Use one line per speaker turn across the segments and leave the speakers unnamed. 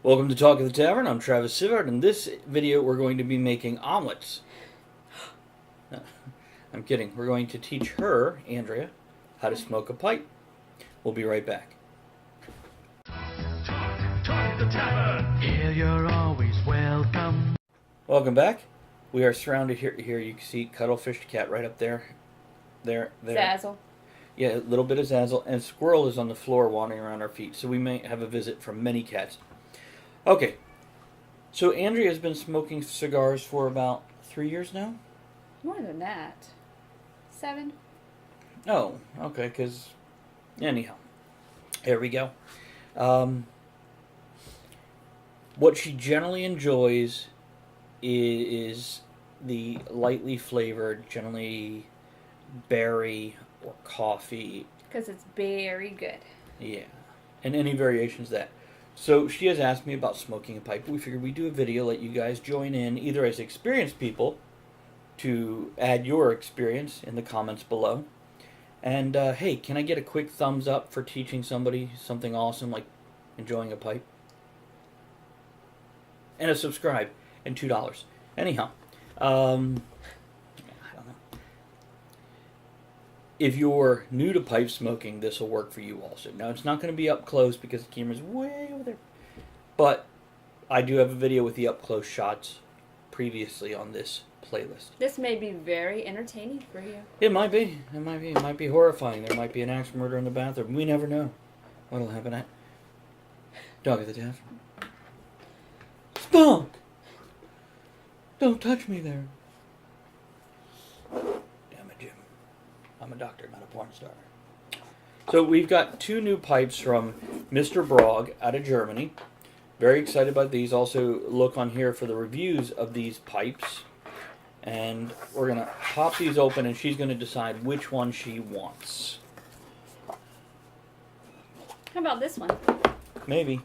Welcome to Talk of the Tavern. I'm Travis Sivart. In this video, we're going to be making omelets. I'm kidding. We're going to teach her, Andrea, how to smoke a pipe. We'll be right back.
Talk the Tavern. Here you're always welcome.
Welcome back. We are surrounded here. Here you can see Cuttlefish cat right up there. There.
Zazzle.
Yeah, a little bit of Zazzle. And Squirrel is on the floor wandering around our feet. So we may have a visit from many cats. Okay, so Andrea has been smoking cigars for about 3 years now?
More than that. 7.
Oh, okay, because, anyhow, there we go. What she generally enjoys is the lightly flavored, generally berry or coffee.
Because it's very good.
Yeah, and any variations of that. So she has asked me about smoking a pipe. We figured we'd do a video, let you guys join in, either as experienced people, to add your experience in the comments below. And, hey, can I get a quick thumbs up for teaching somebody something awesome, like enjoying a pipe? And a subscribe, and $2. Anyhow, I don't know. If you're new to pipe smoking, this will work for you also. Now, it's not going to be up close because the camera's way over there. But I do have a video with the up close shots previously on this playlist.
This may be very entertaining for you.
It might be. It might be. It might be horrifying. There might be an axe murder in the bathroom. We never know what'll happen at Dog of the Tavern. Spunk! Don't touch me there. Damn it, Jim. I'm a doctor, not a porn star. So we've got 2 new pipes from Mr. Brog out of Germany. Very excited about these. Also look on here for the reviews of these pipes. And we're going to pop these open and she's going to decide which one she wants.
How about this one?
Maybe.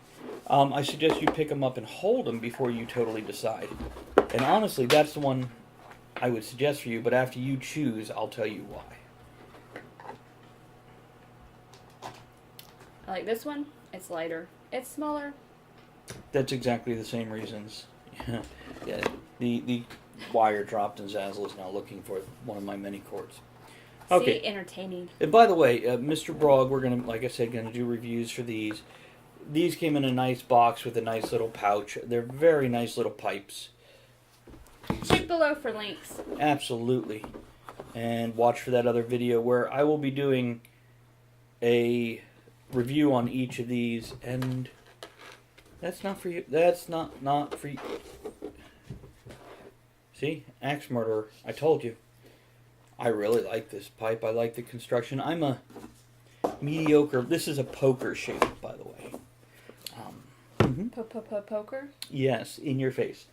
I suggest you pick them up and hold them before you totally decide. And honestly, that's the one I would suggest for you. But after you choose, I'll tell you why.
I like this one. It's lighter. It's smaller.
That's exactly the same reasons. Yeah, the wire dropped and Zazzle is now looking for one of my many cords. Okay.
See, entertaining.
And by the way, Mr. Brog, we're gonna, like I said, gonna do reviews for these. These came in a nice box with a nice little pouch. They're very nice little pipes.
Check below for links.
Absolutely. And watch for that other video where I will be doing a review on each of these. And that's not for you. That's not for you. See? Axe murderer. I told you. I really like this pipe. I like the construction. I'm a mediocre. This is a poker shape, by the way.
Poker?
Yes, in your face.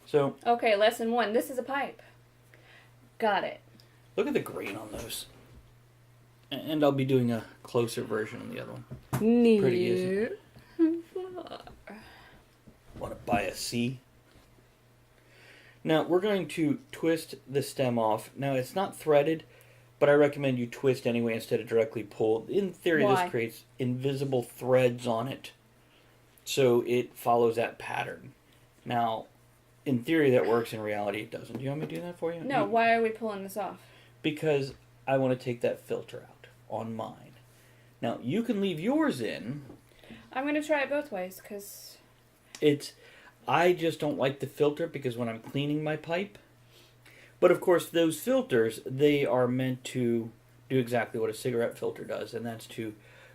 So.
Okay, lesson 1. This is a pipe. Got it.
Look at the grain on those. And I'll be doing a closer version of the other one.
Neat.
Pretty easy. Want to buy a C? Now, we're going to twist the stem off. Now, it's not threaded, but I recommend you twist anyway instead of directly pull. In theory,
Why?
this creates invisible threads on it, so it follows that pattern. Now, in theory, that works. In reality, it doesn't. Do you want me to do that for you?
No, why are we pulling this off?
Because I want to take that filter out on mine. Now, you can leave yours in.
I'm going to try it both ways, because...
I just don't like the filter because when I'm cleaning my pipe. But of course, those filters, they are meant to do exactly what a cigarette filter does, and that's to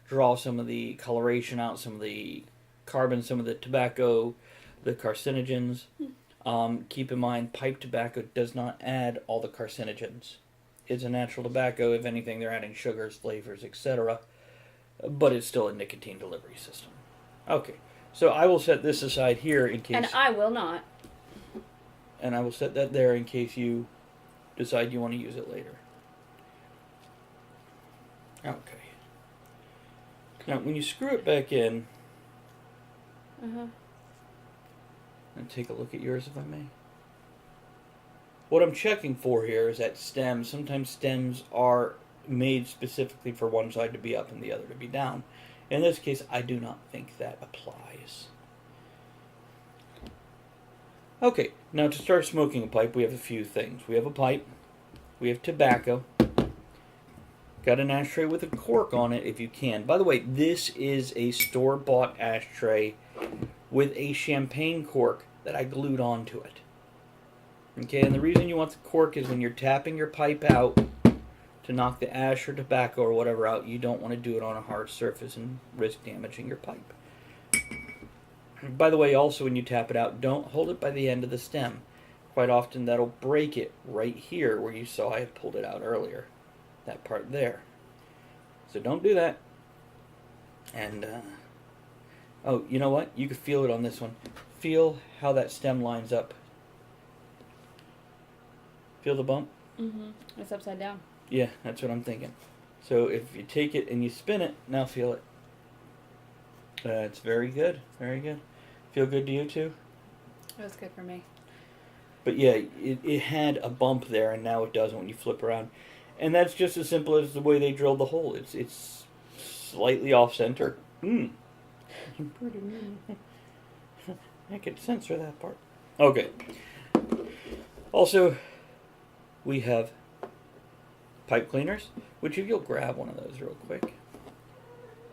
draw some of the coloration out, some of the carbon, some of the tobacco, the carcinogens. Keep in mind, pipe tobacco does not add all the carcinogens. It's a natural tobacco. If anything, they're adding sugars, flavors, etc. But it's still a nicotine delivery system. Okay. So I will set this aside here in case...
And I will not.
And I will set that there in case you decide you want to use it later. Okay. Now, when you screw it back in... And take a look at yours, if I may. What I'm checking for here is that stems. Sometimes stems are made specifically for one side to be up and the other to be down. In this case, I do not think that applies. Okay, now to start smoking a pipe, we have a few things. We have a pipe, we have tobacco, got an ashtray with a cork on it if you can. By the way, this is a store-bought ashtray with a champagne cork that I glued onto it. Okay, and the reason you want the cork is when you're tapping your pipe out to knock the ash or tobacco or whatever out, you don't want to do it on a hard surface and risk damaging your pipe. By the way, also when you tap it out, don't hold it by the end of the stem. Quite often that'll break it right here where you saw I had pulled it out earlier. That part there. So don't do that. And, oh, you know what? You can feel it on this one. Feel how that stem lines up. Feel the bump?
Mm-hmm. It's upside down.
Yeah, that's what I'm thinking. So if you take it and you spin it, now feel it. It's very good. Very good. Feel good to you too?
It was good for me.
But yeah, it had a bump there, and now it doesn't when you flip around. And that's just as simple as the way they drilled the hole. It's slightly off center. I could censor that part. Okay. Also, we have pipe cleaners, which if you'll grab one of those real quick.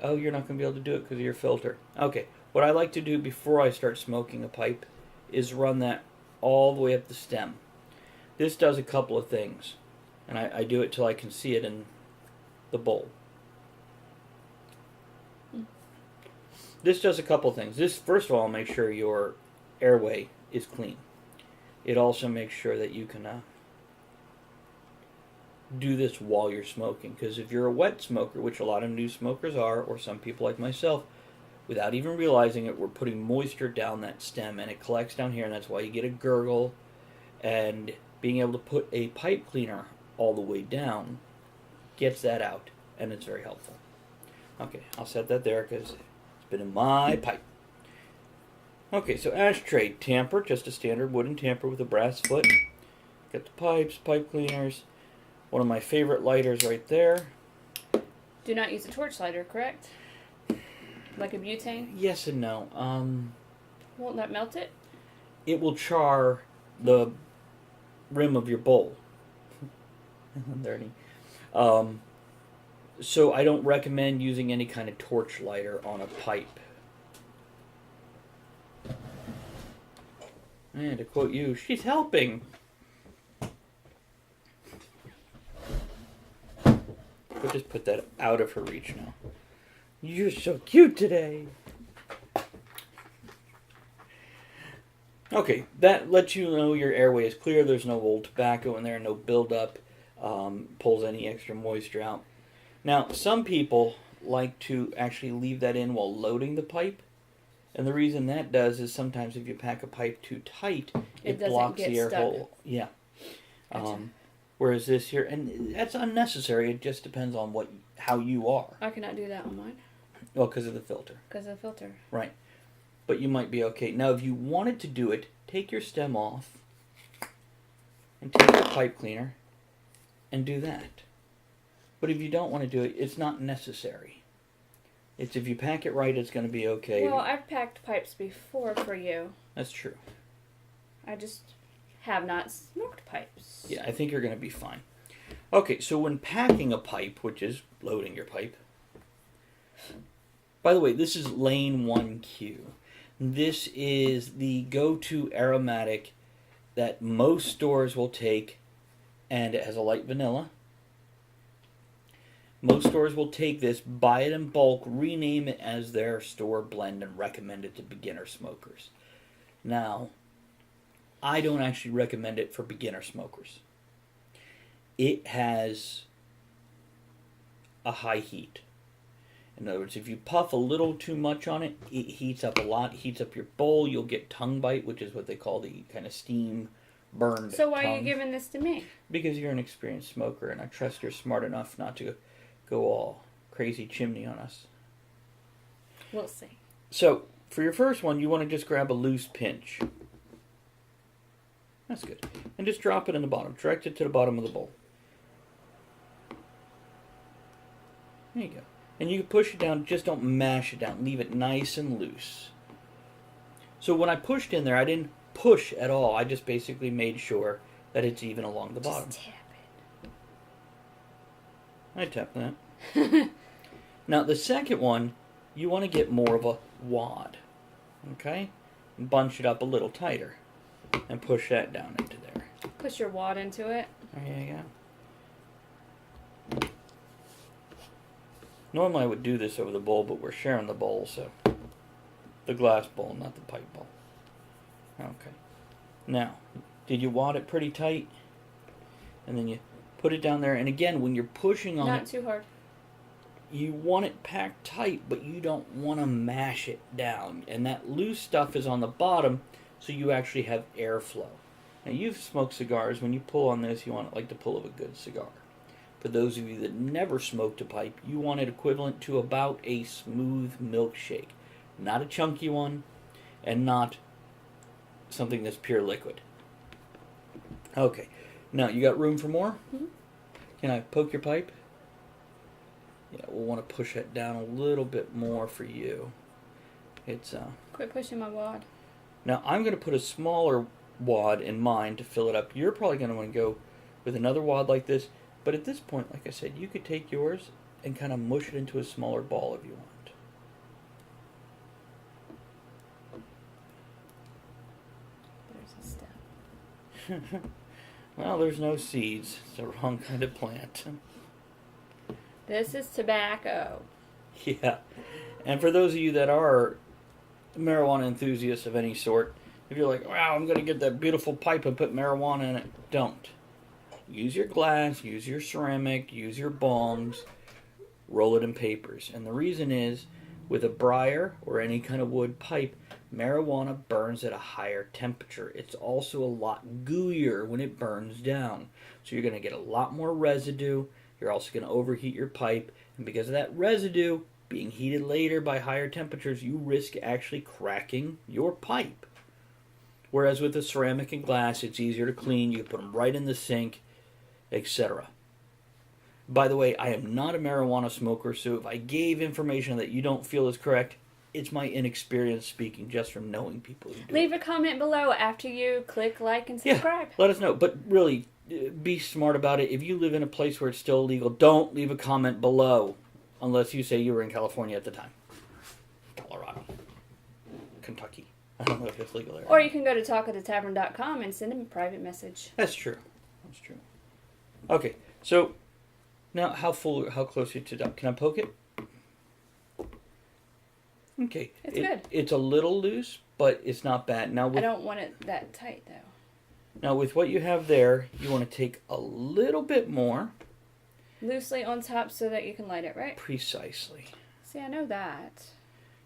Oh, you're not going to be able to do it because of your filter. Okay. What I like to do before I start smoking a pipe is run that all the way up the stem. This does a couple of things, and I do it till I can see it in the bowl. This does a couple of things. This, first of all, makes sure your airway is clean. It also makes sure that you can do this while you're smoking, because if you're a wet smoker, which a lot of new smokers are, or some people like myself, without even realizing it, we're putting moisture down that stem, and it collects down here, and that's why you get a gurgle. And being able to put a pipe cleaner all the way down gets that out, and it's very helpful. Okay, I'll set that there because it's been in my pipe. Okay, so ashtray tamper, just a standard wooden tamper with a brass foot. Got the pipes, pipe cleaners. One of my favorite lighters right there.
Do not use a torch lighter, correct? Like a butane?
Yes and no.
Won't that melt it?
It will char the rim of your bowl. Dirty. So I don't recommend using any kind of torch lighter on a pipe. And to quote you, she's helping. We'll just put that out of her reach now. You're so cute today. Okay, that lets you know your airway is clear. There's no old tobacco in there, no buildup, pulls any extra moisture out. Now, some people like to actually leave that in while loading the pipe. And the reason that does is sometimes if you pack a pipe too tight, it blocks the air hole. Yeah.
Gotcha.
Whereas this here, and that's unnecessary. It just depends on how you are.
I cannot do that on mine.
Well, because of the filter.
Because of the filter.
Right. But you might be okay. Now, if you wanted to do it, take your stem off and take the pipe cleaner and do that. But if you don't want to do it, it's not necessary. It's if you pack it right, it's going to be okay.
Well, I've packed pipes before for you.
That's true.
I just have not smoked pipes.
Yeah, I think you're going to be fine. Okay, so when packing a pipe, which is loading your pipe. By the way, this is Lane 1Q. This is the go-to aromatic that most stores will take, and it has a light vanilla. Most stores will take this, buy it in bulk, rename it as their store blend, and recommend it to beginner smokers. Now, I don't actually recommend it for beginner smokers. It has a high heat. In other words, if you puff a little too much on it, it heats up a lot, heats up your bowl. You'll get tongue bite, which is what they call the kind of steam burned
So why
tongue.
are you giving this to me?
Because you're an experienced smoker, and I trust you're smart enough not to go all crazy chimney on us.
We'll see.
So, for your first one, you want to just grab a loose pinch. That's good. And just drop it in the bottom. Direct it to the bottom of the bowl. There you go. And you can push it down, just don't mash it down. Leave it nice and loose. So when I pushed in there, I didn't push at all. I just basically made sure that it's even along the bottom.
Just tap
I tapped that. Now the second one, you want to get more of a wad. Okay? Bunch it up a little tighter. And push that down into there.
it. Push your wad into it.
There you go. Normally I would do this over the bowl, but we're sharing the bowl, so the glass bowl, not the pipe bowl. Okay. Now, did you wad it pretty tight? And then you put it down there, and again, when you're pushing on
Not
it,
too hard.
you want it packed tight, but you don't want to mash it down. And that loose stuff is on the bottom, so you actually have airflow. Now, you've smoked cigars. When you pull on this, you want it like the pull of a good cigar. For those of you that never smoked a pipe, you want it equivalent to about a smooth milkshake. Not a chunky one, and not something that's pure liquid. Okay. Now, you got room for more?
Mm-hmm.
Can I poke your pipe? Yeah, we'll want to push it down a little bit more for you. It's
Quit pushing my wad.
Now, I'm going to put a smaller wad in mine to fill it up. You're probably going to want to go with another wad like this. But at this point, like I said, you could take yours and kind of mush it into a smaller ball if you want.
There's a step.
Well, there's no seeds. It's the wrong kind of plant.
This is tobacco.
Yeah. And for those of you that are marijuana enthusiasts of any sort, if you're like, wow, I'm going to get that beautiful pipe and put marijuana in it, don't. Use your glass, use your ceramic, use your bongs, roll it in papers. And the reason is, with a briar or any kind of wood pipe, marijuana burns at a higher temperature. It's also a lot gooier when it burns down. So you're going to get a lot more residue. You're also going to overheat your pipe. And because of that residue being heated later by higher temperatures, you risk actually cracking your pipe. Whereas with the ceramic and glass, it's easier to clean. You can put them right in the sink, etc. By the way, I am not a marijuana smoker, so if I gave information that you don't feel is correct, it's my inexperience speaking just from knowing people who do.
Leave a comment below after you click like and subscribe.
Yeah, let us know. But really, be smart about it. If you live in a place where it's still illegal, don't leave a comment below unless you say you were in California at the time. Colorado. Kentucky. I don't know if it's legal there.
Or you can go to talkathetavern.com and send him a private message.
That's true. That's true. Okay, so now how close are you to done? Can I poke it? Okay.
It's good.
It's a little loose, but it's not bad. Now
I don't want it that tight, though.
Now with what you have there, you want to take a little bit more.
Loosely on top so that you can light it, right?
Precisely.
See, I know that.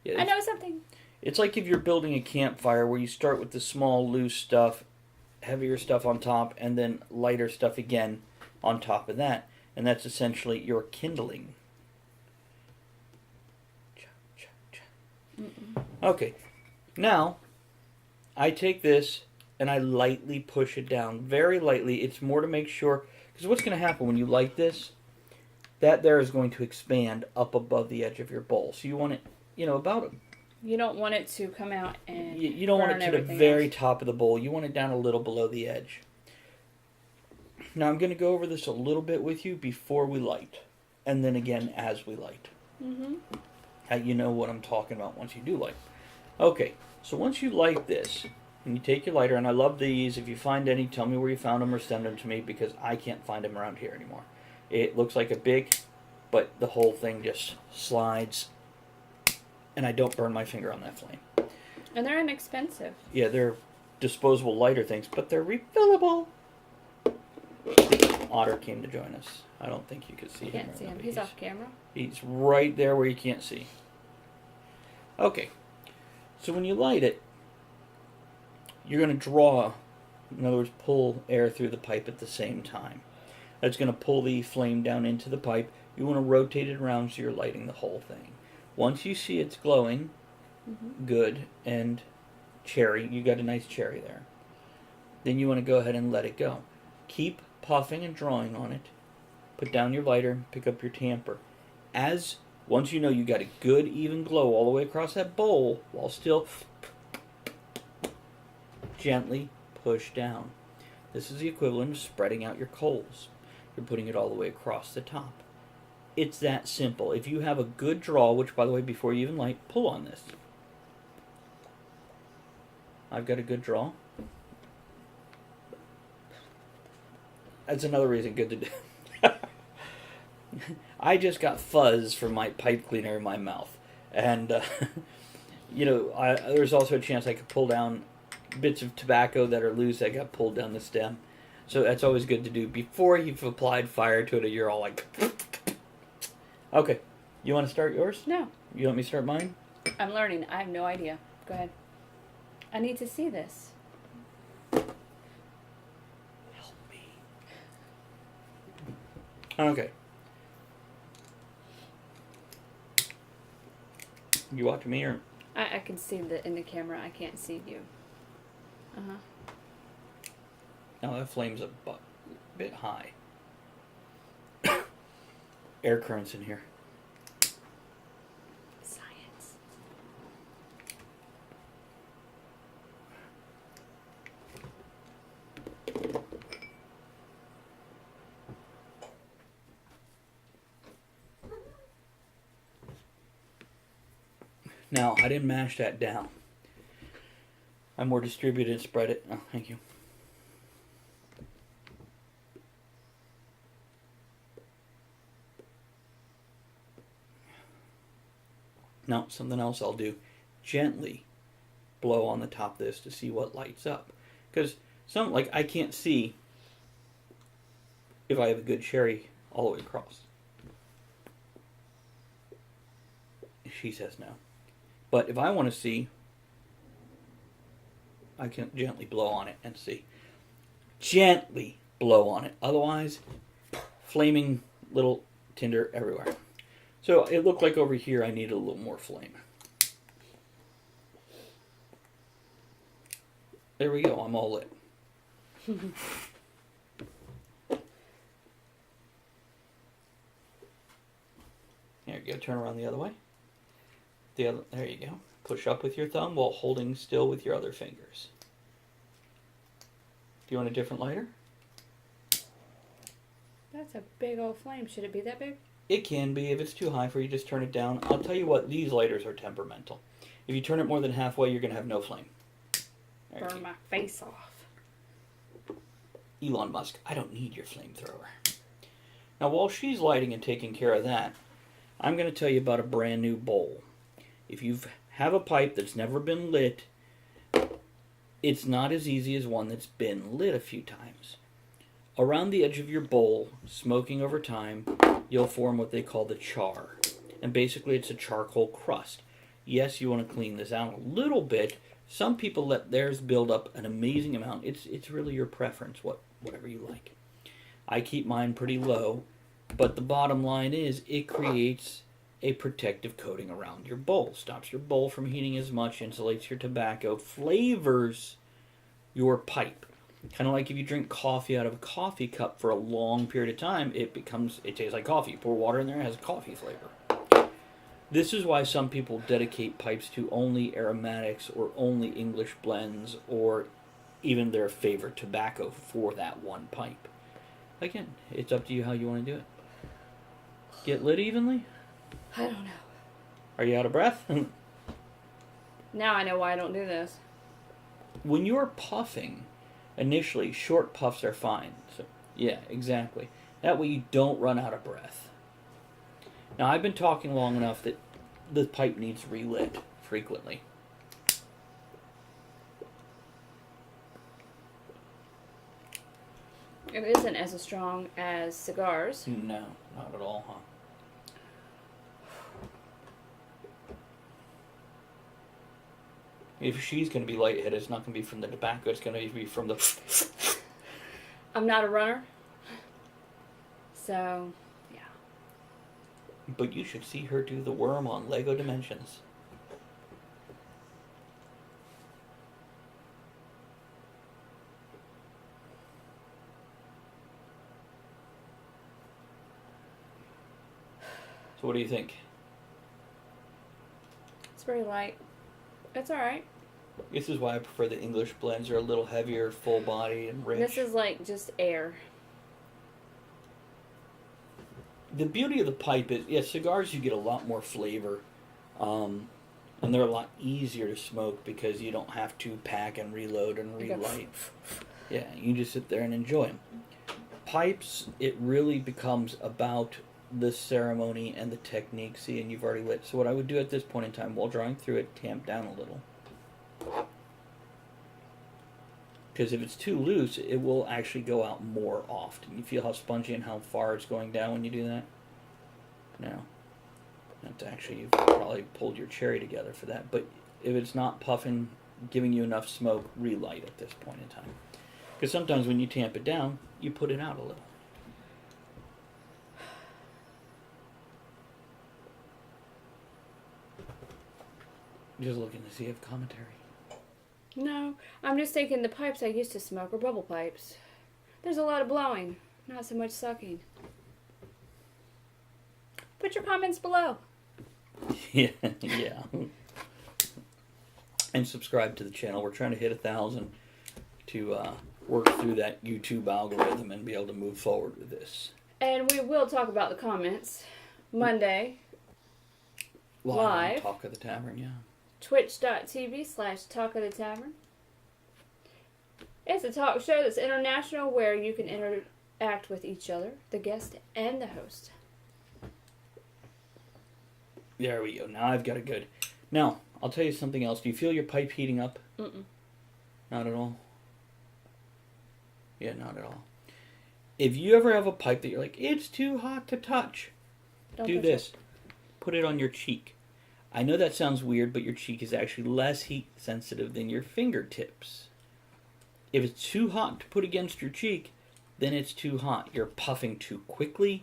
Yeah,
I know something.
It's like if you're building a campfire where you start with the small, loose stuff, heavier stuff on top, and then lighter stuff again on top of that. And that's essentially your kindling. Okay. Now, I take this and I lightly push it down. Very lightly. It's more to make sure. Because what's going to happen when you light this, that there is going to expand up above the edge of your bowl. So you want it, about
You don't want it to come out and
you don't want it
burn
to the
everything
very
else.
top of the bowl. You want it down a little below the edge. Now I'm going to go over this a little bit with you before we light. And then again as we light.
Mm-hmm.
How you know what I'm talking about once you do light. Okay, so once you light this, and you take your lighter, and I love these. If you find any, tell me where you found them or send them to me because I can't find them around here anymore. It looks like a big, but the whole thing just slides, and I don't burn my finger on that flame.
And they're inexpensive.
Yeah, they're disposable lighter things, but they're refillable. Otter came to join us. I don't think you could see him.
Can't see him. He's off camera.
He's right there where you can't see. Okay. So when you light it, you're going to draw, in other words, pull air through the pipe at the same time. That's going to pull the flame down into the pipe. You want to rotate it around so you're lighting the whole thing. Once you see it's glowing, good, and cherry, you got a nice cherry there. Then you want to go ahead and let it go. Keep puffing and drawing on it. Put down your lighter, pick up your tamper. As Once you know you got a good even glow all the way across that bowl, while still gently push down. This is the equivalent of spreading out your coals. You're putting it all the way across the top. It's that simple. If you have a good draw, which by the way, before you even light, pull on this. I've got a good draw. That's another reason good to do. I just got fuzz from my pipe cleaner in my mouth. And, there's also a chance I could pull down bits of tobacco that are loose that got pulled down the stem. So that's always good to do. Before you've applied fire to it, you're all like... Okay. You want to start yours?
No.
You want me to start mine?
I'm learning. I have no idea. Go ahead. I need to see this.
Help me. Okay. You watching me or...
I can see in the camera. I can't see you. Uh-huh.
No, that flame's a bit high. Air currents in here.
Science.
Now, I didn't mash that down. I more distributed and spread it. Oh, thank you. Now, something else I'll do. Gently blow on the top of this to see what lights up. Because I can't see if I have a good cherry all the way across. She says no. But if I want to see, I can gently blow on it and see. Gently blow on it. Otherwise, flaming little tinder everywhere. So it looked like over here I needed a little more flame. There we go. I'm all lit. There you go. Turn around the other way. There you go. Push up with your thumb while holding still with your other fingers. Do you want a different lighter?
That's a big old flame. Should it be that big?
It can be. If it's too high for you, just turn it down. I'll tell you what, these lighters are temperamental. If you turn it more than halfway, you're going to have no flame.
Burn my face off.
Elon Musk, I don't need your flamethrower. Now, while she's lighting and taking care of that, I'm going to tell you about a brand new bowl. If you have a pipe that's never been lit, it's not as easy as one that's been lit a few times. Around the edge of your bowl, smoking over time, you'll form what they call the char. And basically it's a charcoal crust. Yes, you want to clean this out a little bit. Some people let theirs build up an amazing amount. It's really your preference, whatever you like. I keep mine pretty low, but the bottom line is it creates a protective coating around your bowl. Stops your bowl from heating as much, insulates your tobacco, flavors your pipe. Kind of like if you drink coffee out of a coffee cup for a long period of time, it tastes like coffee. You pour water in there, it has a coffee flavor. This is why some people dedicate pipes to only aromatics or only English blends or even their favorite tobacco for that one pipe. Again, it's up to you how you want to do it. Get lit evenly?
I don't know.
Are you out of breath?
Now I know why I don't do this.
When you're puffing, initially, short puffs are fine. So, yeah, exactly. That way you don't run out of breath. Now, I've been talking long enough that the pipe needs relit frequently.
It isn't as strong as cigars.
No, not at all, huh? If she's going to be lightheaded, it's not going to be from the tobacco. It's going to be from the...
I'm not a runner. So, yeah.
But you should see her do the worm on Lego Dimensions. So what do you think?
very light. It's alright.
This is why I prefer the English blends. They're a little heavier, full body, and rich.
This is like just air.
The beauty of the pipe is, yeah, cigars you get a lot more flavor. And they're a lot easier to smoke because you don't have to pack and reload and relight. Yeah, you just sit there and enjoy them. Pipes, it really becomes about the ceremony and the technique. See, and you've already lit. So what I would do at this point in time, while drawing through it, tamp down a little. Because if it's too loose, it will actually go out more often. You feel how spongy and how far it's going down when you do that? No. That's actually, you've probably pulled your cherry together for that. But if it's not puffing, giving you enough smoke, relight at this point in time. Because sometimes when you tamp it down, you put it out a little. Just looking to see if commentary.
No, I'm just thinking the pipes I used to smoke were bubble pipes. There's a lot of blowing, not so much sucking. Put your comments below.
Yeah. And subscribe to the channel. We're trying to hit 1,000 to work through that YouTube algorithm and be able to move forward with this.
And we will talk about the comments Monday. Live.
On Talk of the Tavern, yeah.
Twitch.tv/Talk of the Tavern. It's a talk show that's international where you can interact with each other, the guest and the host.
There we go. Now I've got it good. Now, I'll tell you something else. Do you feel your pipe heating up?
Mm-mm.
Not at all? Yeah, not at all. If you ever have a pipe that you're like, it's too hot to touch, do this. Put it on your cheek. I know that sounds weird, but your cheek is actually less heat sensitive than your fingertips. If it's too hot to put against your cheek, then it's too hot. You're puffing too quickly.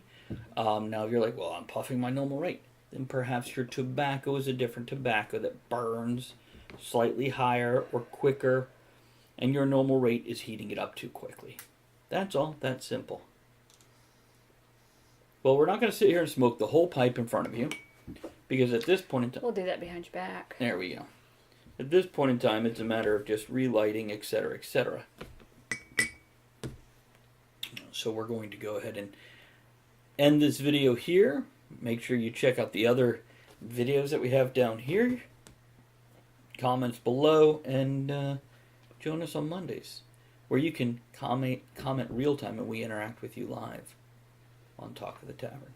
Now if you're like, well, I'm puffing my normal rate, then perhaps your tobacco is a different tobacco that burns slightly higher or quicker, and your normal rate is heating it up too quickly. That's all. That's simple. Well, we're not going to sit here and smoke the whole pipe in front of you, because at this point in time...
We'll do that behind your back.
There we go. At this point in time, it's a matter of just relighting, etc., etc. So we're going to go ahead and end this video here. Make sure you check out the other videos that we have down here. Comments below, and join us on Mondays, where you can comment real time and we interact with you live on Talk of the Tavern.